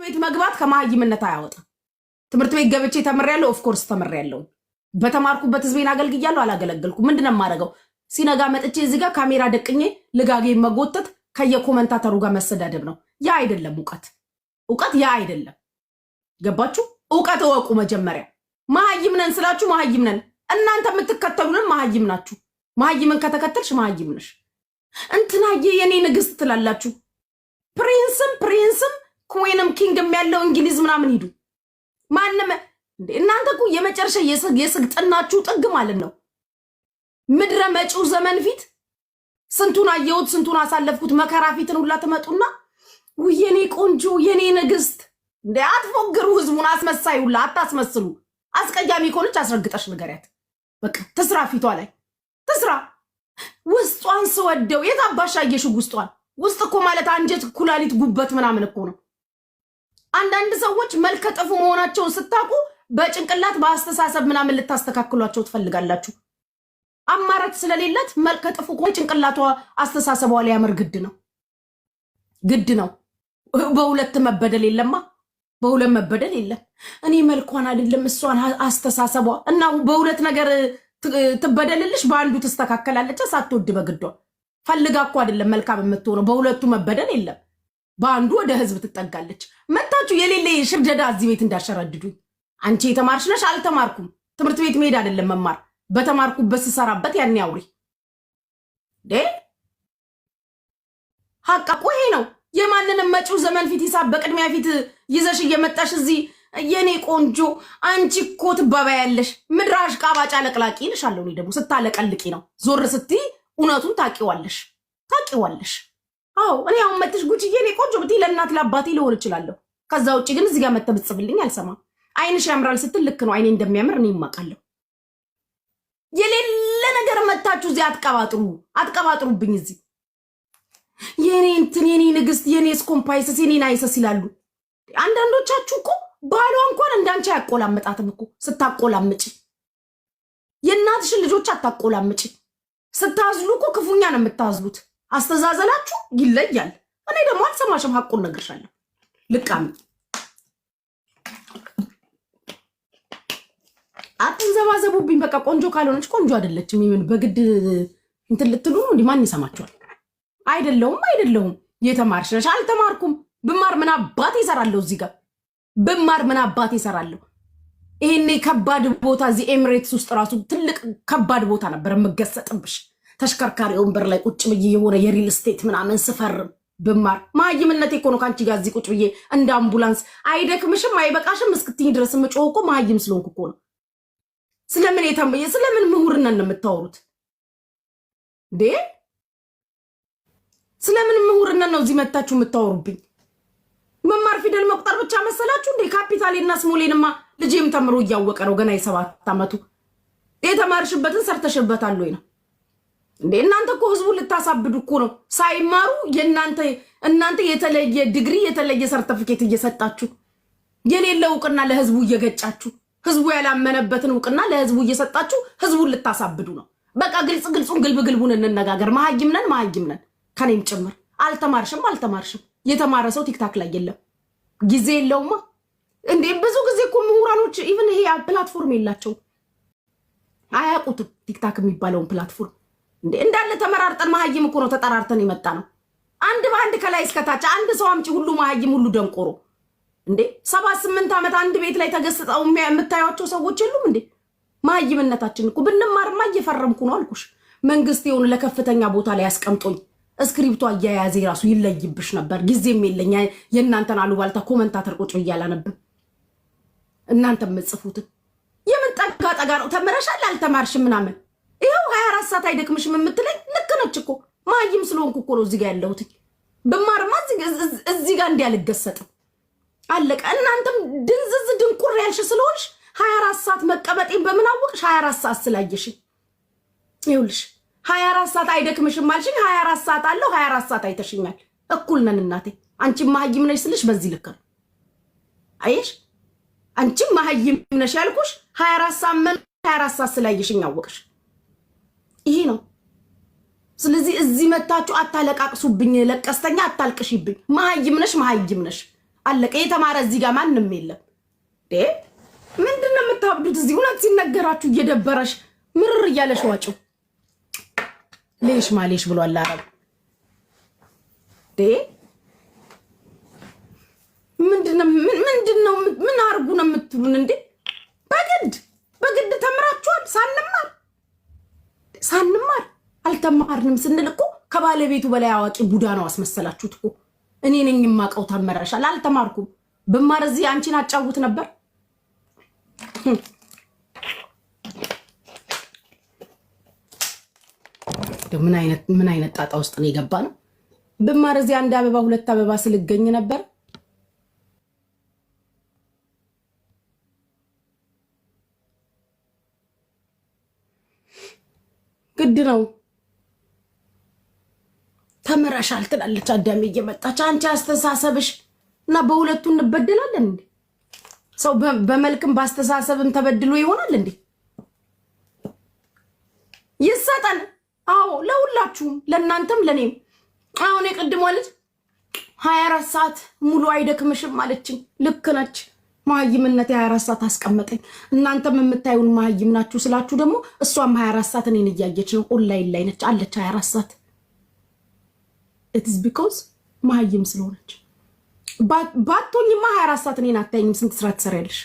ቤት መግባት ከመሀይምነት አያወጣም። ትምህርት ቤት ገብቼ ተምሬያለሁ። ኦፍ ኮርስ ተምሬያለሁ። በተማርኩበት ህዝቤን አገልግያለሁ። አላገለገልኩ ምንድነው የማደርገው? ሲነጋ መጥቼ እዚህ ጋር ካሜራ ደቅኜ ልጋጌ መጎተት ከየኮመንታተሩ ጋር መሰዳደብ ነው። ያ አይደለም እውቀት ያ አይደለም። ገባችሁ? እውቀት እወቁ መጀመሪያ። መሀይም ነን ስላችሁ መሀይም ነን። እናንተ የምትከተሉንን መሀይም ናችሁ። መሀይምን ከተከተልሽ መሀይም ነሽ። እንትናዬ የኔ ንግስት ትላላችሁ። ፕሪንስም ኩዊንም ኪንግም ያለው እንግሊዝ ምናምን ሂዱ። ማንም እናንተ እኮ የመጨረሻ የስግጥናችሁ ጥግ ማለት ነው። ምድረ መጪው ዘመን ፊት ስንቱን አየሁት፣ ስንቱን አሳለፍኩት። መከራ ፊትን ሁላ ትመጡና የኔ ቆንጆ የኔ ንግስት እንደ አትፎግሩ። ህዝቡን አስመሳይ ሁላ አታስመስሉ። አስቀያሚ ከሆነች አስረግጠሽ ንገሪያት። በቃ ትስራ፣ ፊቷ ላይ ትስራ። ውስጧን ስወደው የታባሻየሽ ውስጥ እኮ ማለት አንጀት፣ ኩላሊት፣ ጉበት ምናምን እኮ ነው። አንዳንድ ሰዎች መልከጥፉ መሆናቸውን ስታቁ በጭንቅላት በአስተሳሰብ ምናምን ልታስተካክሏቸው ትፈልጋላችሁ። አማራጭ ስለሌላት መልከጥፉ እኮ ጭንቅላቷ አስተሳሰቧ ላይ ያመር ግድ ነው። በሁለት መበደል የለማ። በሁለት መበደል የለም። እኔ መልኳን አይደለም እሷን አስተሳሰቧ እና በሁለት ነገር ትበደልልሽ፣ በአንዱ ትስተካከላለች። ሳትወድ በግዷ ፈልጋ እኮ አይደለም መልካም የምትሆነው። በሁለቱ መበደል የለም። በአንዱ ወደ ህዝብ ትጠጋለች። መታችሁ የሌለ ሽርደዳ እዚህ ቤት እንዳሸረድዱኝ። አንቺ የተማርሽ ነሽ። አልተማርኩም። ትምህርት ቤት መሄድ አይደለም መማር፣ በተማርኩበት ስሰራበት ያን ያውሪ ሀቃ ይሄ ነው። የማንንም መጪው ዘመን ፊት ሂሳብ በቅድሚያ ፊት ይዘሽ እየመጣሽ እዚህ የኔ ቆንጆ አንቺ እኮ ትባባያለሽ። ምድራሽ ቃባጫ ለቅላቂ ይልሻለሁ። እኔ ደግሞ ስታለቀልቂ ነው። ዞር ስትይ እውነቱን ታቂዋለሽ። አዎ እኔ አሁን መጥሽ ጉቺ የኔ ቆንጆ ብትይ ለእናት ለአባቴ ሊሆን እችላለሁ። ከዛ ውጭ ግን እዚህ ጋር መተብጽፍልኝ አልሰማም። አይንሽ ያምራል ስትል ልክ ነው። አይኔ እንደሚያምር እኔ ይማቃለሁ። የሌለ ነገር መታችሁ እዚህ አትቀባጥሩብኝ። እዚህ የኔ እንትን የኔ ንግስት የኔ ስኮምፓይሰስ የኔ ናይሰስ ይላሉ። አንዳንዶቻችሁ እኮ ባሏ እንኳን እንዳንቺ አያቆላምጣትም እኮ። ስታቆላምጪ የእናትሽን ልጆች አታቆላምጪ። ስታዝሉ እኮ ክፉኛ ነው የምታዝሉት። አስተዛዘላችሁ ይለያል። እኔ ደግሞ አልሰማሽም። ሐቁን ነግርሻለሁ። ልቃሚ አትንዘባዘቡብኝ። በቃ ቆንጆ ካልሆነች ቆንጆ አይደለችም። ይሄን በግድ እንትን ልትሉ ነው እንዴ? ማን ይሰማችኋል? አይደለሁም። የተማርሽ ነሽ። አልተማርኩም። ብማር ምን አባቴ ይሰራለሁ? እዚህ ጋር ብማር ምን አባቴ ይሰራለሁ? ይሄኔ ከባድ ቦታ እዚህ ኤሚሬትስ ውስጥ ራሱ ትልቅ ከባድ ቦታ ነበር የምገሰጥብሽ። ተሽከርካሪ ወንበር ላይ ቁጭ ብዬ የሆነ የሪል ስቴት ምናምን ስፈርም ብማር መሀይምነቴ እኮ ነው። ከአንቺ ጋር እዚህ ቁጭ ብዬ እንደ አምቡላንስ አይደክምሽም አይበቃሽም እስክትኝ ድረስ የምጮህ እኮ መሀይም ስለሆንኩ እኮ ነው። ስለምን ምሁርነን ነው የምታወሩት? ስለምን ምሁርነን ነው እዚህ መታችሁ የምታወሩብኝ? መማር ፊደል መቁጠር ብቻ መሰላችሁ እንዴ? ካፒታሌና ስሞሌንማ ልጄም ተምሮ እያወቀ ነው ገና የ7 ዓመቱ። የተማርሽበትን ሰርተሽበታል ወይ ነው እንዴ? እናንተ እኮ ህዝቡ ልታሳብዱ እኮ ነው። ሳይማሩ እናንተ የተለየ ዲግሪ የተለየ ሰርቲፊኬት እየሰጣችሁ የሌለ እውቅና ለህዝቡ እየገጫችሁ ህዝቡ ያላመነበትን እውቅና ለህዝቡ እየሰጣችሁ ህዝቡን ልታሳብዱ ነው። በቃ ግልጹን ግልቡን እንነጋገር። መሀይም ነን ከኔም ጭምር። አልተማርሽም። የተማረ ሰው ቲክታክ ላይ የለም። ጊዜ የለውማ እንዴ? ብዙ ጊዜ እኮ ምሁራኖች ኢቭን ይሄ ፕላትፎርም የላቸው፣ አያውቁትም ቲክታክ የሚባለውን ፕላትፎርም። እንዴ እንዳለ ተመራርጠን መሀይም እኮ ነው ተጠራርተን የመጣ ነው። አንድ በአንድ ከላይ እስከታች አንድ ሰው አምጪ፣ ሁሉ መሀይም ሁሉ ደንቆሮ። እንዴ 7-8 ዓመት አንድ ቤት ላይ ተገስጠው የምታዩቸው ሰዎች የሉም እንዴ? መሀይምነታችን እኮ ብንማርማ እየፈረምኩ ነው አልኩሽ። መንግስት የሆነ ለከፍተኛ ቦታ ላይ ያስቀምጦኝ እስክሪፕቶ አያያዜ ራሱ ይለይብሽ ነበር። ጊዜም የለኛ የእናንተን አሉባልታ ኮመንታተር ቁጭ እያላነብም እናንተ የምትጽፉትን የምን ጠጋ ነው? ተምረሻል አልተማርሽም ምናምን ይኸው 24 ሰዓት አይደክምሽም የምትለኝ ልክ ነች እኮ። መሀይም ስለሆንኩ እኮ ነው እዚህ ጋር ያለሁት። ብማርማ እዚህ ጋር እንዲያልገሰጥም አለቀ። እናንተም ድንዝዝ ድንቁር ያልሽ ስለሆንሽ 24 ሰዓት መቀመጤን በምን አወቅሽ? 24 ሰዓት ስላየሽ ይኸውልሽ 24 ሰዓት አይደክምሽም አልሽኝ። 24 ሰዓት አለው 24 ሰዓት አይተሽኛል። እኩል ነን እናቴ። አንቺ መሀይም ነሽ ስልሽ በዚህ ልክ ነው። አየሽ አንቺ መሀይም ነሽ ያልኩሽ 24 ሰዓት ስላየሽኝ አወቅሽ። ይሄ ነው። ስለዚህ እዚህ መታችሁ አታለቃቅሱብኝ። ለቀስተኛ አታልቅሽብኝ። መሀይም ነሽ አለቀ። የተማረ እዚህ ጋር ማንም የለም። ምንድነው የምታብዱት? እዚህ እውነት ሲነገራችሁ እየደበረሽ ምርር እያለሽ ዋጭው። ሌሽ ማሌሽ ብሏል አረብ። ምንድነው ምን አርጉ ነው የምትሉን እንዴ? በግድ ተምራችኋል። ሳንማር አልተማርንም ስንል እኮ ከባለቤቱ በላይ አዋቂ ቡዳ ነው አስመሰላችሁት እኮ። እኔ ነኝ የማውቀው ተመረሻል። አልተማርኩም። ብማር እዚህ አንቺን አጫውት ነበር። ምን አይነት ጣጣ ውስጥ ነው የገባ ነው? ብማር እዚህ አንድ አበባ ሁለት አበባ ስልገኝ ነበር። ግድ ነው። ተምረሻል ትላለች አዳሜ እየመጣች። አንቺ አስተሳሰብሽ እና በሁለቱ እንበደላለን እንዴ? ሰው በመልክም ባስተሳሰብም ተበድሎ ይሆናል እንዴ? ይሰጣል። አዎ ለሁላችሁም፣ ለእናንተም ለኔም። አሁን የቅድሟ ልጅ 24 ሰዓት ሙሉ አይደክምሽም አለችኝ። ልክ ነች። መሀይምነት 24 ሰዓት አስቀመጠኝ። እናንተም የምታዩን መሀይም ናችሁ ስላችሁ ደግሞ እሷም 24 ሰዓት እኔን እያየች ነው። ኦንላይን ላይ ነች አለች 24 ሰዓት። ኢትስ ቢኮዝ መሀይም ስለሆነች። ባቶኝማ 24 ሰዓት እኔን አታይኝም። ስንት ስራ ትሰሪያለሽ?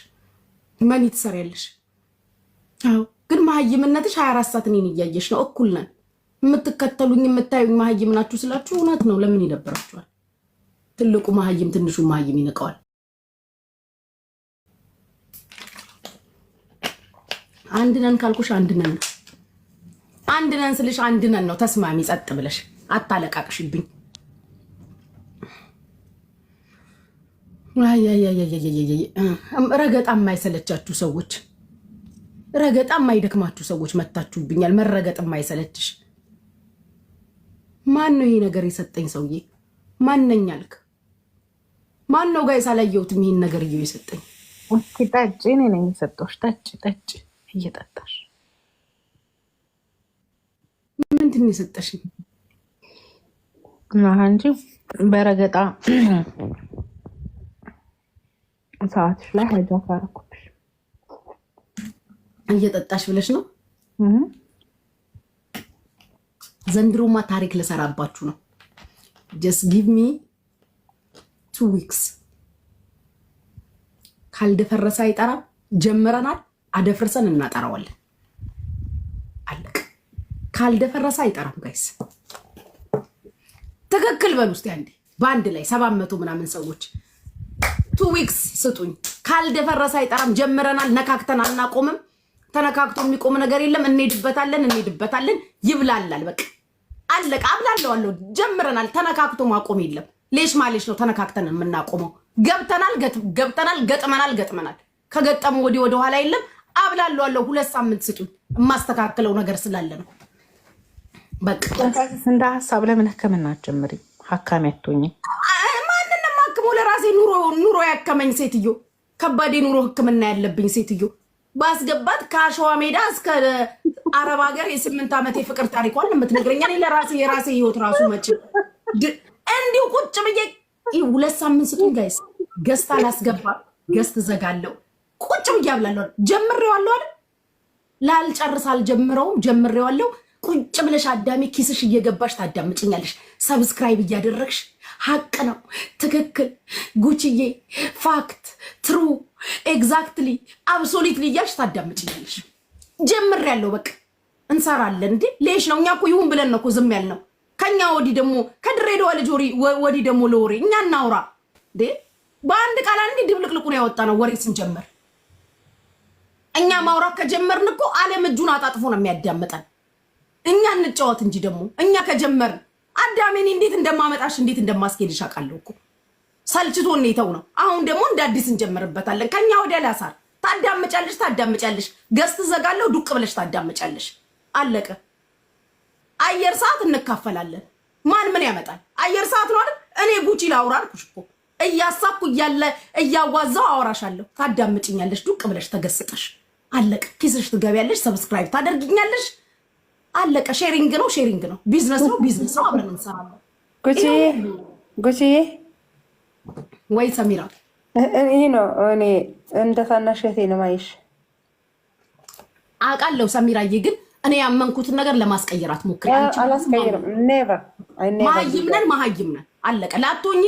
መኒ ትሰሪያለሽ። አዎ ግን መሀይምነትሽ 24 ሰዓት እኔን እያየች ነው። እኩል ነን። የምትከተሉኝ የምታዩኝ መሀይም ናችሁ ስላችሁ እውነት ነው። ለምን ይደብራችኋል? ትልቁ መሀይም ትንሹ መሀይም ይንቀዋል። አንድ ነን ካልኩሽ አንድ ነን ነው። አንድ ነን ስልሽ አንድ ነን ነው። ተስማሚ። ጸጥ ብለሽ አታለቃቅሽብኝ። ረገጣ የማይሰለቻችሁ ሰዎች፣ ረገጣ የማይደክማችሁ ሰዎች መታችሁብኛል። መረገጥ የማይሰለችሽ ማን ነው? ይሄ ነገር የሰጠኝ ሰውዬ ማነኝ አልክ? ማን ነው? ጋይስ አላየሁትም ይሄን ነገር የሰጠኝ። ኦኬ ጠጪ። እኔ ነኝ የሰጠሁሽ። ጠጪ እየጠጣሽ ምንድን ነው የሰጠሽኝ? እንጂ በረገጣ ሰዓትሽ ላይ ሀይጃክ አደረኩብሽ። እየጠጣሽ ብለሽ ነው? ዘንድሮማ ታሪክ ልሰራባችሁ ነው። just give me 2 weeks። ካልደፈረሰ አይጠራም። ጀምረናል፣ አደፍርሰን እናጠራዋለን። አለቅ። ካልደፈረሰ አይጠራም። ጋይስ ትክክል በሉ እስቲ አንዴ በአንድ ላይ 700 ምናምን ሰዎች 2 weeks ስጡኝ። ካልደፈረሰ አይጠራም። ጀምረናል፣ ነካክተን አናቆምም። ተነካክቶ የሚቆም ነገር የለም። እንሄድበታለን። ይብላላል። በቃ አለቅ። አብላለዋለሁ። ጀምረናል። ተነካክቶ ማቆም የለም። ሌሽ ማሌሽ ነው ተነካክተን የምናቆመው። ገብተናል፣ ገጥመናል። ከገጠሙ ወደ ኋላ የለም። አብላለዋለሁ። 2 ሳምንት ስጡኝ። የማስተካከለው ነገር ስላለ ነው። በቃ እንደ ሀሳብ ለምን ህክምና ጀምሪ? ሀካሚ አትሆኚ? ማንንም ማክሞ ለራሴ ኑሮ ያከመኝ ሴትዮ፣ ከባድ ኑሮ ህክምና ያለብኝ ሴትዮ ባስገባት ከአሸዋ ሜዳ እስከ አረብ ሀገር የ8 ዓመት የፍቅር ታሪኳን የምትነግረኛ። ለራሴ የራሴ ህይወት ራሱ መች እንዲሁ ቁጭ ብዬ 2 ሳምንት ስጡኝ ጋይስ። ገስት አላስገባ፣ ገስት ዘጋለው። ቁጭ ብዬ አብላለሁ። ጀምሬዋለሁ አይደል? ላልጨርስ አልጀምረውም። ጀምሬዋለሁ። ቁጭ ብለሽ አዳሜ ኪስሽ እየገባሽ ታዳምጭኛለሽ። ሰብስክራይብ እያደረግሽ ሀቅ ነው፣ ትክክል፣ ጉቺዬ፣ ፋክት፣ ትሩ፣ ኤግዛክትሊ፣ አብሶሊትሊ እያልሽ ታዳምጭኛለሽ። ጀምሬያለሁ። በቃ እንሰራለን። እንዴ ሌሽ ነው። እኛ እኮ ይሁን ብለን ነው እኮ ዝም ያልነው። ከኛ ወዲህ ደግሞ ከድሬዳዋ ልጅ ወዲህ ደግሞ ለወሬ እኛ እናውራ እንዴ። በአንድ ቃል አንዴ ድብልቅልቁን ያወጣ ነው ወሬ ስንጀምር። እኛ ማውራት ከጀመርን እኮ ዓለም እጁን አጣጥፎ ነው የሚያዳምጠን። እኛ እንጫወት እንጂ ደግሞ እኛ ከጀመርን አዳሜን እንዴት እንደማመጣሽ እንዴት እንደማስኬድሽ አውቃለሁ እኮ። ሰልችቶን የተው ነው። አሁን ደግሞ እንደ አዲስ እንጀምርበታለን። ከኛ ወዲያ ላሳር ታዳምጫለሽ። ገስት ዘጋለሁ። ዱቅ ብለሽ ታዳምጫለሽ። አለቀ። አየር ሰዓት እንካፈላለን። ማን ምን ያመጣል? አየር ሰዓት ነው አይደል? እኔ ጉቺ ላውራ አልኩሽ እኮ። እያሳኩ እያዋዛው አወራሻለሁ። ታዳምጭኛለሽ። ዱቅ ብለሽ ተገስጠሽ። አለቀ። ኪስሽ ትገቢያለሽ። ሰብስክራይብ ታደርግኛለሽ። አለቀ። ሼሪንግ ነው። ቢዝነስ ነው። አብረን እንሰራለን። ጉቺዬ ወይ ሰሚራ ይሄ ነው እኔ እንደ ታናሽ እህቴ ነው ማይሽ አውቃለሁ። ሰሚራዬ ግን እኔ ያመንኩትን ነገር ለማስቀየር አትሞክሪ። አንቺ አላስቀየርም። ኔቨር መሀይም ነን አለቀ። ላቶኝ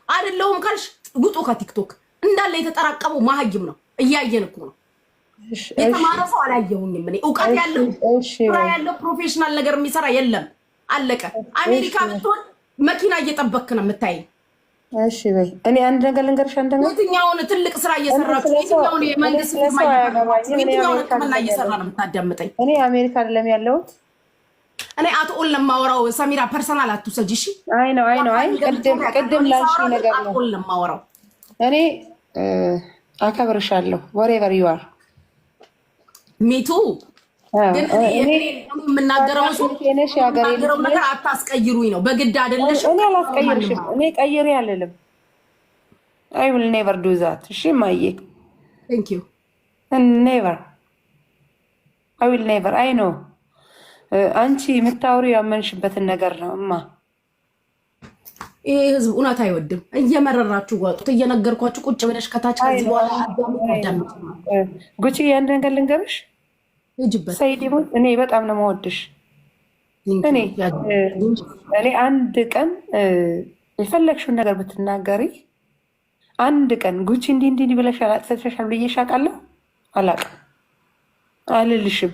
አይደለሁም ካልሽ ውጡ ከቲክቶክ እንዳለ የተጠራቀመው መሀይም ነው። እያየን እኮ ነው። የተማረ ሰው አላየሁኝም እኔ። እውቀት ያለው ስራ ያለው ፕሮፌሽናል ነገር የሚሰራ የለም። አለቀ። አሜሪካ ብትሆን መኪና እየጠበክ ነው የምታየኝ። እሺ በይ እኔ አንድ ነገር ልንገርሽ። አንድ ነገር የትኛውን ትልቅ ስራ እየሰራችሁ የትኛውን የመንግስት ፊርማ የትኛውን ሕክምና እየሰራ ነው የምታዳምጠኝ? እኔ አሜሪካ አይደለም ያለሁት። እኔ አቶ ኦል ለማወራው ሰሚራ ፐርሰናል አትውሰጂ እሺ። አይ ነው ቅድም ላልሽኝ ነገር ነው ኦል ለማወራው። እኔ አከብርሻለሁ wherever you are ሚቱ ግን እኔ የምናገረው ነገር አታስቀይሩኝ ነው። በግድ አይደለሽ። እኔ አላስቀይርሽም። እኔ ቀይሬ አልልም። I will never do that። እሺ ማዬ thank you never I will never I know አንቺ የምታወሪው ያመንሽበትን ነገር ነው እማ። ይሄ ህዝብ እውነት አይወድም። እየመረራችሁ ወጡት። እየነገርኳችሁ ቁጭ ብለሽ ከታች ከዚህ በኋላ አዳምጥ። ጉቺ አንድ ነገር ልንገርሽ ሰይድ ይሙት እኔ በጣም ነው የምወድሽ። እኔ አንድ ቀን የፈለግሽውን ነገር ብትናገሪ አንድ ቀን ጉቺ እንዲህ ብለሻል አጥፍተሻል ብዬሽ አውቃለሁ? አላውቅም፣ አልልሽም።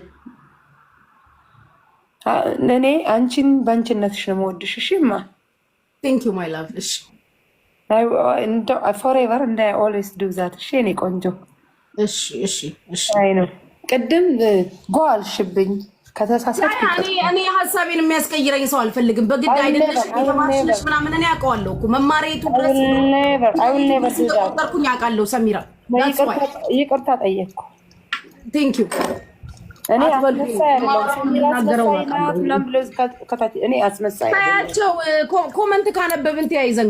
እኔ አንቺን በአንቺነትሽ ነው የምወድሽ። እሺማ ቴንክ ዩ ማይ ላቭ። እሺ ፎሬቨር እንደ ኦልዌይስ ዱ ዛት። እሺ እኔ ቆንጆ። እሺ አይ ነው ቅድም ጓልሽብኝ ከተሳሳትኩ እኔ ሀሳቤን የሚያስቀይረኝ ሰው አልፈልግም። በግድ አይደለሽ የተማርሽልሽ ምናምን እኔ አውቀዋለሁ እኮ መማሬቱ ድረስ ተቆጠርኩኝ አውቃለሁ። ሰሚራ ይቅርታ ጠየቅኩ። ቴንክ ዩ እኔ አስመሳይ አይደለም። እኔ አስመሳይ ታያቸው ኮመንት ካነበብን ተያይዘን